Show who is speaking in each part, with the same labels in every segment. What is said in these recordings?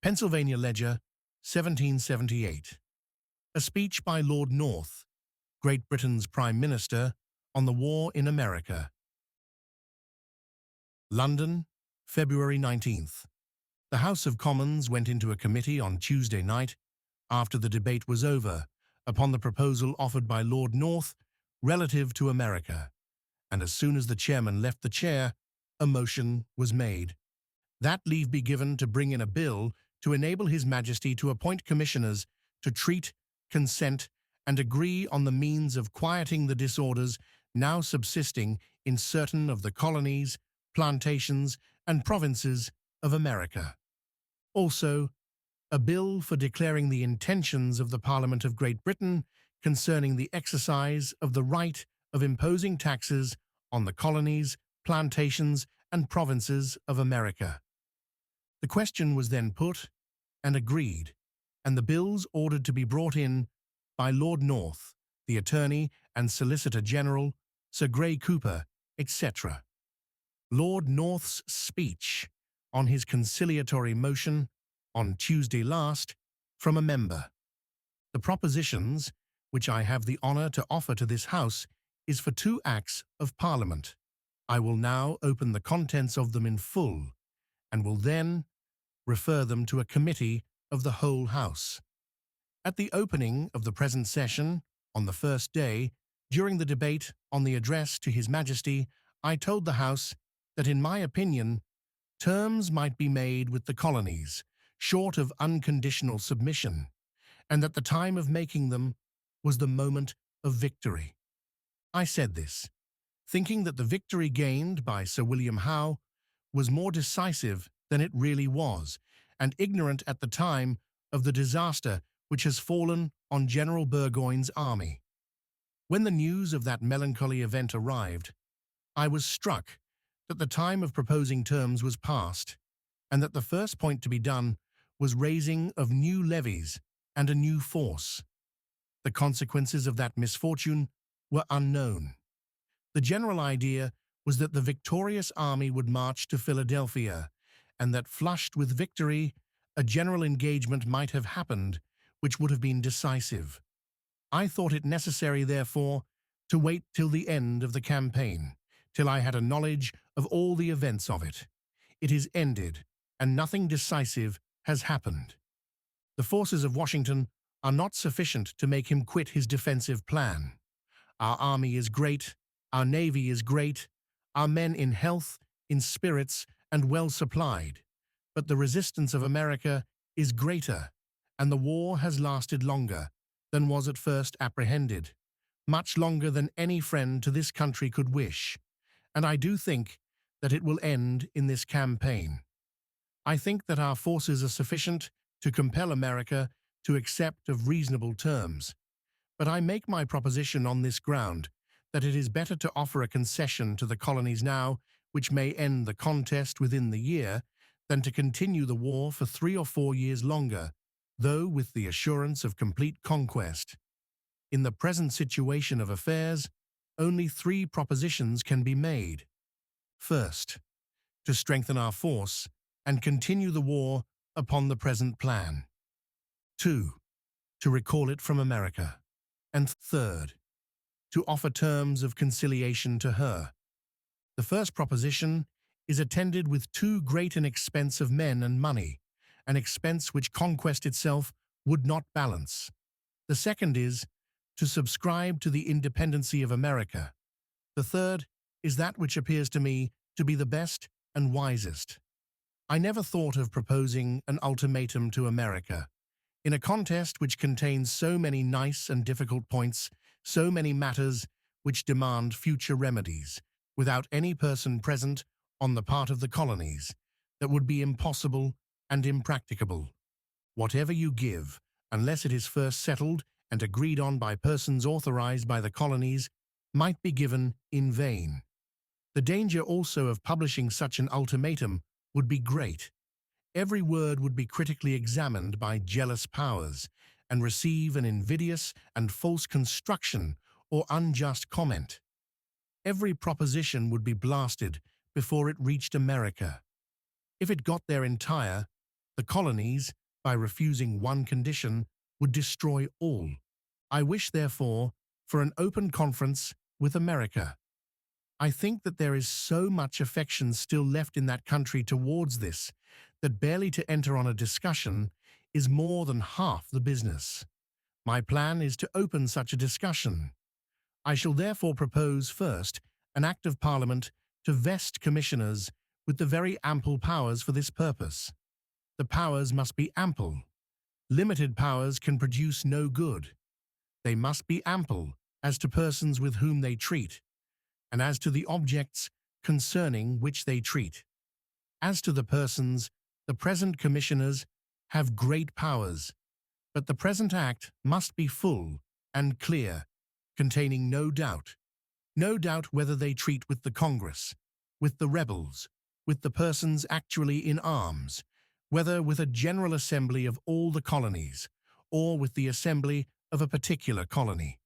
Speaker 1: Pennsylvania Ledger, 1778. A speech by Lord North, Great Britain's Prime Minister, on the war in America. London, February 19th. The House of Commons went into a committee on Tuesday night, after the debate was over, upon the proposal offered by Lord North relative to America, and as soon as the chairman left the chair, a motion was made that leave be given to bring in a bill to enable His Majesty to appoint commissioners to treat, consent, and agree on the means of quieting the disorders now subsisting in certain of the colonies, plantations, and provinces of America. Also, a bill for declaring the intentions of the Parliament of Great Britain concerning the exercise of the right of imposing taxes on the colonies, plantations, and provinces of America. The question was then put and agreed, and the bills ordered to be brought in by Lord North, the Attorney and Solicitor General, Sir Grey Cooper, etc. Lord North's speech on his conciliatory motion on Tuesday last from a member. The propositions, which I have the honour to offer to this House, is for 2 Acts of Parliament. I will now open the contents of them in full, and will then refer them to a committee of the whole House. At the opening of the present session, on the first day, during the debate on the address to His Majesty, I told the House that, in my opinion, terms might be made with the colonies, short of unconditional submission, and that the time of making them was the moment of victory. I said this, thinking that the victory gained by Sir William Howe was more decisive than it really was, and ignorant at the time of the disaster which has fallen on General Burgoyne's army. When the news of that melancholy event arrived, I was struck that the time of proposing terms was past, and that the first point to be done was raising of new levies and a new force. The consequences of that misfortune were unknown. The general idea was that the victorious army would march to Philadelphia, and that, flushed with victory, a general engagement might have happened which would have been decisive. I thought it necessary, therefore, to wait till the end of the campaign, till I had a knowledge of all the events of it. It is ended, and nothing decisive has happened. The forces of Washington are not sufficient to make him quit his defensive plan. Our army is great, our navy is great, our men in health, in spirits, and well supplied, but the resistance of America is greater, and the war has lasted longer than was at first apprehended, much longer than any friend to this country could wish, and I do think that it will end in this campaign. I think that our forces are sufficient to compel America to accept of reasonable terms, but I make my proposition on this ground, that it is better to offer a concession to the colonies now, which may end the contest within the year, than to continue the war for 3 or 4 years longer, though with the assurance of complete conquest. In the present situation of affairs, only 3 propositions can be made. First, to strengthen our force and continue the war upon the present plan. 2, to recall it from America. And third, to offer terms of conciliation to her. The first proposition is attended with too great an expense of men and money, an expense which conquest itself would not balance. The second is to subscribe to the independency of America. The third is that which appears to me to be the best and wisest. I never thought of proposing an ultimatum to America. In a contest which contains so many nice and difficult points, so many matters which demand future remedies, without any person present on the part of the colonies, that would be impossible and impracticable. Whatever you give, unless it is first settled and agreed on by persons authorized by the colonies, might be given in vain. The danger also of publishing such an ultimatum would be great. Every word would be critically examined by jealous powers, and receive an invidious and false construction or unjust comment. Every proposition would be blasted before it reached America. If it got there entire, The colonies, by refusing one condition, would destroy all. I wish, therefore, for an open conference with America. I think that there is so much affection still left in that country towards this that barely to enter on a discussion is more than half the business. My plan is to open such a discussion. I shall therefore propose first an Act of Parliament to vest commissioners with the very ample powers for this purpose. The powers must be ample. Limited powers can produce no good. They must be ample as to persons with whom they treat, and as to the objects concerning which they treat. As to the persons, the present commissioners have great powers, but the present Act must be full and clear, containing no doubt whether they treat with the Congress, with the rebels, with the persons actually in arms, whether with a general assembly of all the colonies, or with the assembly of a particular colony.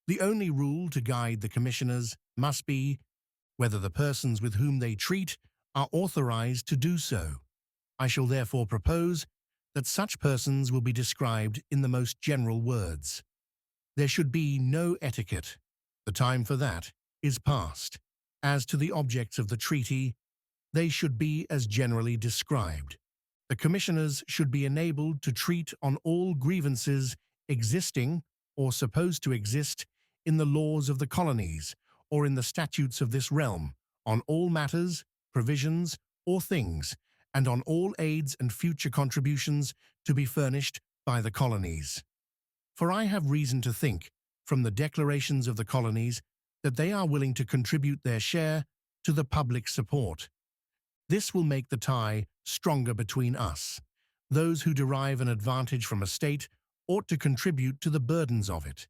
Speaker 1: The only rule to guide the commissioners must be whether the persons with whom they treat are authorized to do so. I shall therefore propose that such persons will be described in the most general words. There should be no etiquette. The time for that is past. As to the objects of the treaty, they should be as generally described. The commissioners should be enabled to treat on all grievances existing or supposed to exist in the laws of the colonies or in the statutes of this realm, on all matters, provisions, or things, and on all aids and future contributions to be furnished by the colonies. For I have reason to think, from the declarations of the colonies, that they are willing to contribute their share to the public support. This will make the tie stronger between us. Those who derive an advantage from a state ought to contribute to the burdens of it.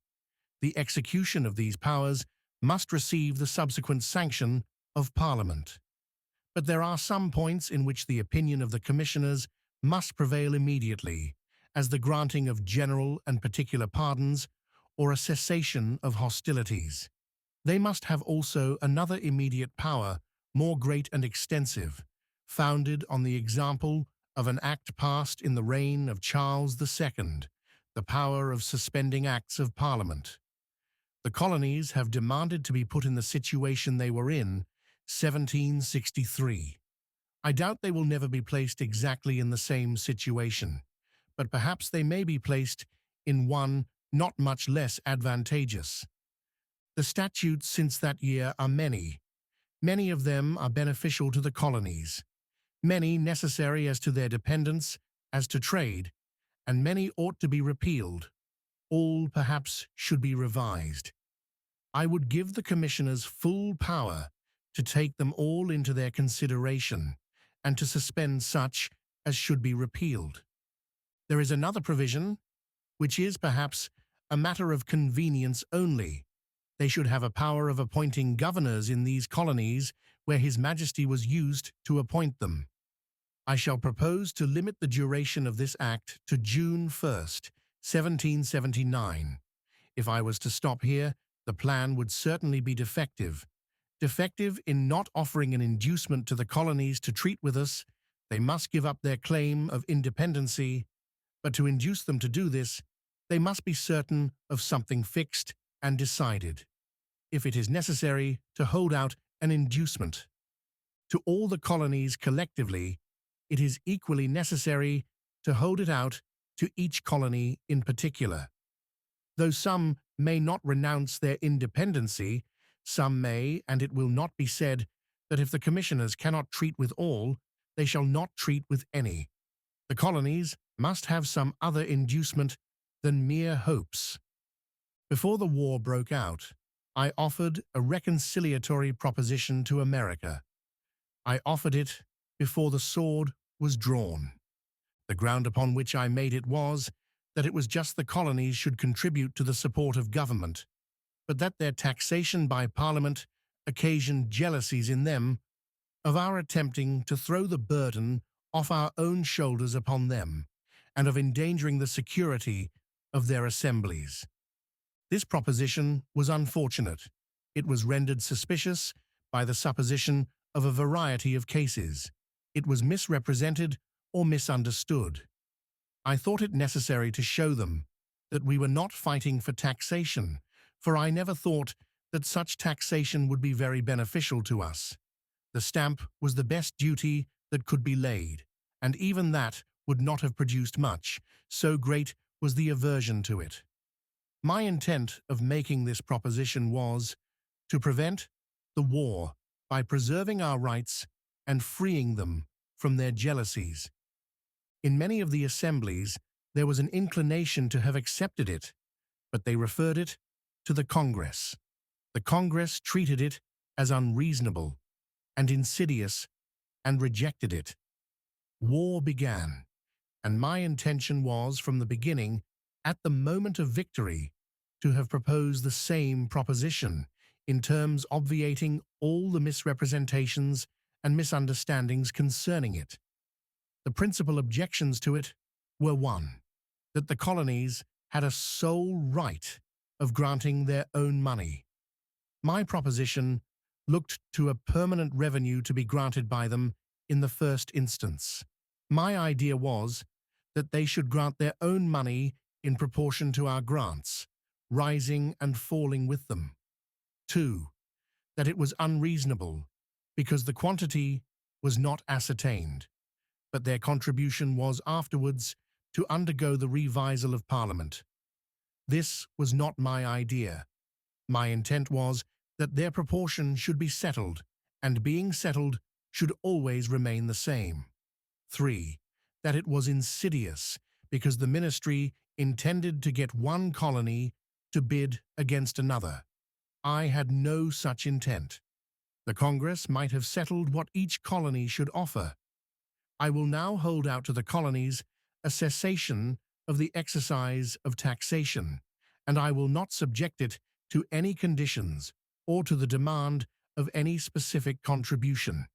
Speaker 1: The execution of these powers must receive the subsequent sanction of Parliament. But there are some points in which the opinion of the commissioners must prevail immediately, as the granting of general and particular pardons or a cessation of hostilities. They must have also another immediate power, more great and extensive, founded on the example of an act passed in the reign of Charles II, the power of suspending acts of Parliament. The colonies have demanded to be put in the situation they were in 1763. I doubt they will never be placed exactly in the same situation, but perhaps they may be placed in one not much less advantageous. The statutes since that year are many. Many of them are beneficial to the colonies, many necessary as to their dependence, as to trade, and many ought to be repealed. All perhaps should be revised. I would give the commissioners full power to take them all into their consideration and to suspend such as should be repealed. There is another provision, which is perhaps a matter of convenience only. They should have a power of appointing governors in these colonies where His Majesty was used to appoint them. I shall propose to limit the duration of this act to June 1st, 1779. If I was to stop here, the plan would certainly be defective. Defective in not offering an inducement to the colonies to treat with us. They must give up their claim of independency, but to induce them to do this, they must be certain of something fixed and decided, if it is necessary to hold out an inducement. To all the colonies collectively, it is equally necessary to hold it out to each colony in particular. Though some may not renounce their independency, some may, and it will not be said that if the commissioners cannot treat with all, they shall not treat with any. The colonies must have some other inducement than mere hopes. Before the war broke out, I offered a reconciliatory proposition to America. I offered it before the sword was drawn. The ground upon which I made it was that it was just the colonies should contribute to the support of government, but that their taxation by Parliament occasioned jealousies in them of our attempting to throw the burden off our own shoulders upon them, and of endangering the security of their assemblies. This proposition was unfortunate. It was rendered suspicious by the supposition of a variety of cases. It was misrepresented or misunderstood. I thought it necessary to show them that we were not fighting for taxation, for I never thought that such taxation would be very beneficial to us. The stamp was the best duty that could be laid, and even that would not have produced much, so great was the aversion to it. My intent of making this proposition was to prevent the war by preserving our rights and freeing them from their jealousies. In many of the assemblies, there was an inclination to have accepted it, but they referred it to the Congress. The Congress treated it as unreasonable and insidious and rejected it. War began, and my intention was, from the beginning, at the moment of victory, to have proposed the same proposition, in terms obviating all the misrepresentations and misunderstandings concerning it. The principal objections to it were: 1. That the colonies had a sole right of granting their own money. My proposition looked to a permanent revenue to be granted by them in the first instance. My idea was that they should grant their own money in proportion to our grants, rising and falling with them. 2. That it was unreasonable, because the quantity was not ascertained, but their contribution was afterwards to undergo the revisal of Parliament. This was not my idea. My intent was that their proportion should be settled, and being settled should always remain the same. 3. That it was insidious, because the ministry intended to get one colony to bid against another. I had no such intent. The Congress might have settled what each colony should offer. I will now hold out to the colonies a cessation of the exercise of taxation, and I will not subject it to any conditions or to the demand of any specific contribution.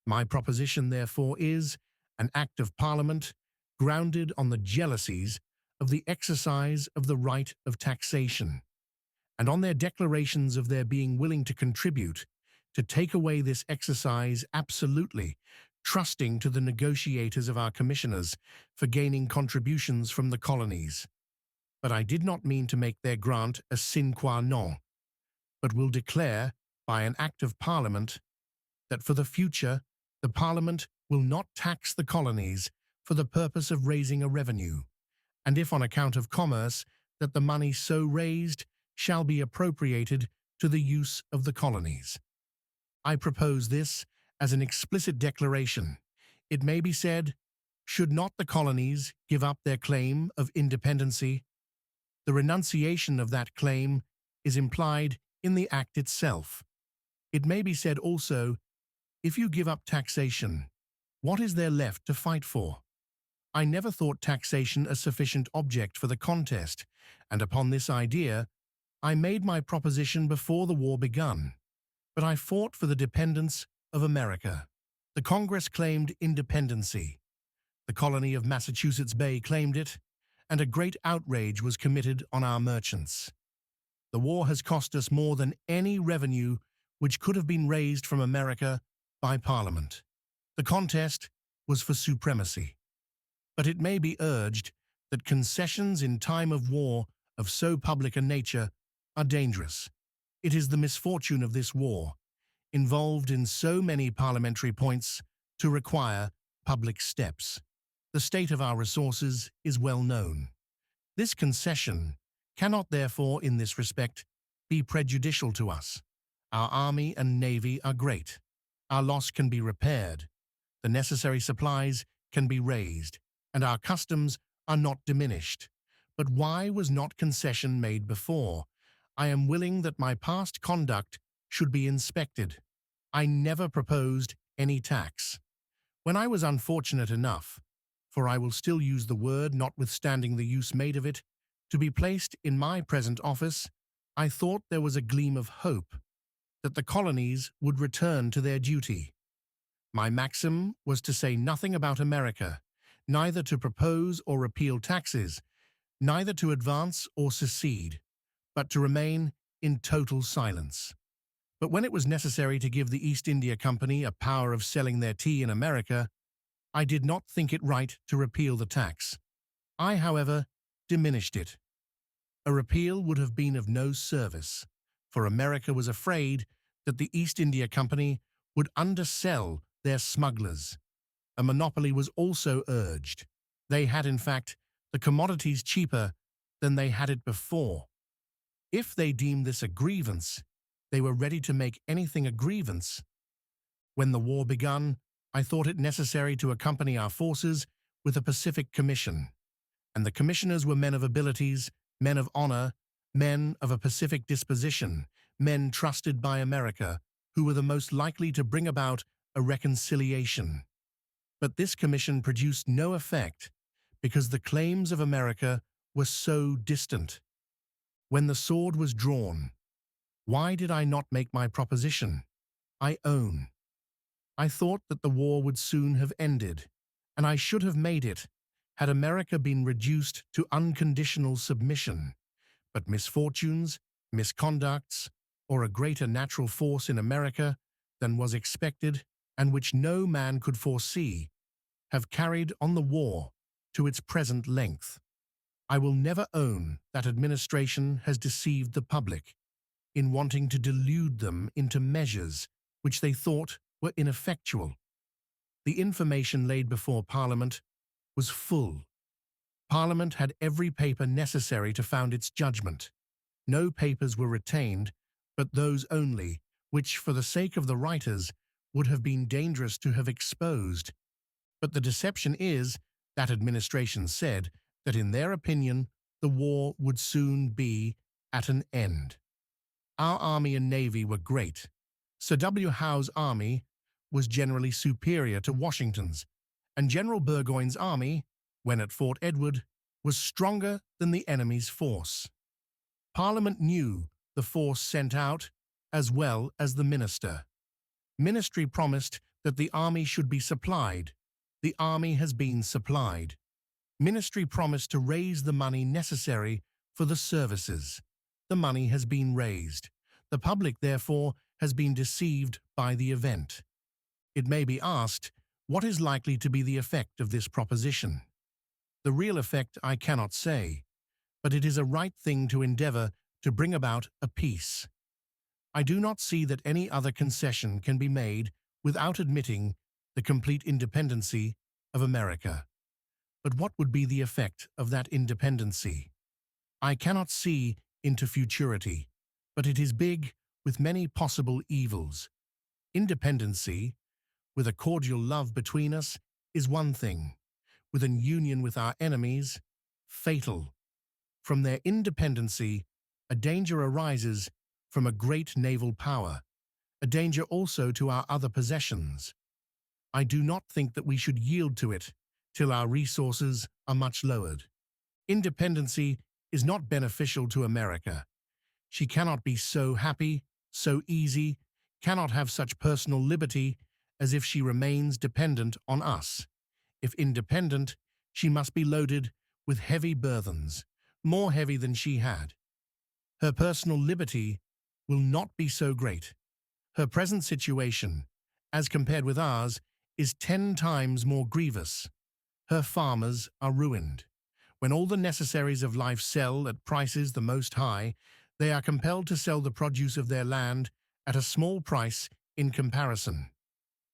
Speaker 1: My proposition, therefore, is an Act of Parliament grounded on the jealousies of the exercise of the right of taxation, and on their declarations of their being willing to contribute, to take away this exercise absolutely, trusting to the negotiators of our commissioners for gaining contributions from the colonies. But I did not mean to make their grant a sine qua non, but will declare by an Act of Parliament that for the future the Parliament will not tax the colonies for the purpose of raising a revenue, and if on account of commerce, that the money so raised shall be appropriated to the use of the colonies. I propose this as an explicit declaration. It may be said, should not the colonies give up their claim of independency? The renunciation of that claim is implied in the Act itself. It may be said also, if you give up taxation, what is there left to fight for? I never thought taxation a sufficient object for the contest, and upon this idea, I made my proposition before the war begun. But I fought for the dependence of America. The Congress claimed independency. The colony of Massachusetts Bay claimed it, and a great outrage was committed on our merchants. The war has cost us more than any revenue which could have been raised from America by Parliament. The contest was for supremacy. But it may be urged that concessions in time of war of so public a nature are dangerous. It is the misfortune of this war, involved in so many parliamentary points, to require public steps. The state of our resources is well known. This concession cannot therefore, in this respect, be prejudicial to us. Our army and navy are great. Our loss can be repaired. The necessary supplies can be raised, and our customs are not diminished. But why was not concession made before? I am willing that my past conduct should be inspected. I never proposed any tax. When I was unfortunate enough, for I will still use the word notwithstanding the use made of it, to be placed in my present office, I thought there was a gleam of hope that the colonies would return to their duty. My maxim was to say nothing about America, neither to propose or repeal taxes, neither to advance or secede, but to remain in total silence. But when it was necessary to give the East India Company a power of selling their tea in America, I did not think it right to repeal the tax. I, however, diminished it. A repeal would have been of no service, for America was afraid that the East India Company would undersell their smugglers. A monopoly was also urged. They had, in fact, the commodities cheaper than they had it before. If they deemed this a grievance, they were ready to make anything a grievance. When the war begun, I thought it necessary to accompany our forces with a Pacific Commission, and the commissioners were men of abilities, men of honor, men of a Pacific disposition, men trusted by America, who were the most likely to bring about a reconciliation. But this commission produced no effect because the claims of America were so distant. When the sword was drawn, why did I not make my proposition? I own. I thought that the war would soon have ended, and I should have made it had America been reduced to unconditional submission. But misfortunes, misconducts, or a greater natural force in America than was expected and which no man could foresee, have carried on the war to its present length. I will never own that administration has deceived the public in wanting to delude them into measures which they thought were ineffectual. The information laid before Parliament was full. Parliament had every paper necessary to found its judgment. No papers were retained, but those only which, for the sake of the writers, would have been dangerous to have exposed. But the deception is that administration said that in their opinion the war would soon be at an end. Our army and navy were great. Sir W. Howe's army was generally superior to Washington's, and General Burgoyne's army, when at Fort Edward, was stronger than the enemy's force. Parliament knew the force sent out as well as the minister. Ministry promised that the army should be supplied. The army has been supplied. Ministry promised to raise the money necessary for the services. The money has been raised. The public, therefore, has been deceived by the event. It may be asked, what is likely to be the effect of this proposition? The real effect I cannot say, but it is a right thing to endeavor to bring about a peace. I do not see that any other concession can be made without admitting the complete independency of America. But what would be the effect of that independency? I cannot see into futurity, but it is big with many possible evils. Independency, with a cordial love between us, is one thing. With an union with our enemies, fatal. From their independency, a danger arises from a great naval power, a danger also to our other possessions. I do not think that we should yield to it till our resources are much lowered. Independency is not beneficial to America. She cannot be so happy, so easy, cannot have such personal liberty as if she remains dependent on us. If independent, she must be loaded with heavy burthens, more heavy than she had. Her personal liberty will not be so great. Her present situation, as compared with ours, is 10 times more grievous. Her farmers are ruined. When all the necessaries of life sell at prices the most high, they are compelled to sell the produce of their land at a small price in comparison.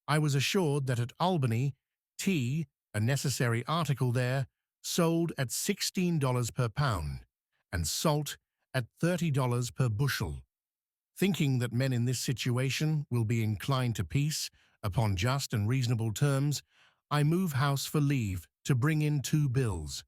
Speaker 1: I was assured that at Albany, tea, a necessary article there, sold at $16 per pound, and salt at $30 per bushel. Thinking that men in this situation will be inclined to peace upon just and reasonable terms, I move house for leave to bring in 2 bills.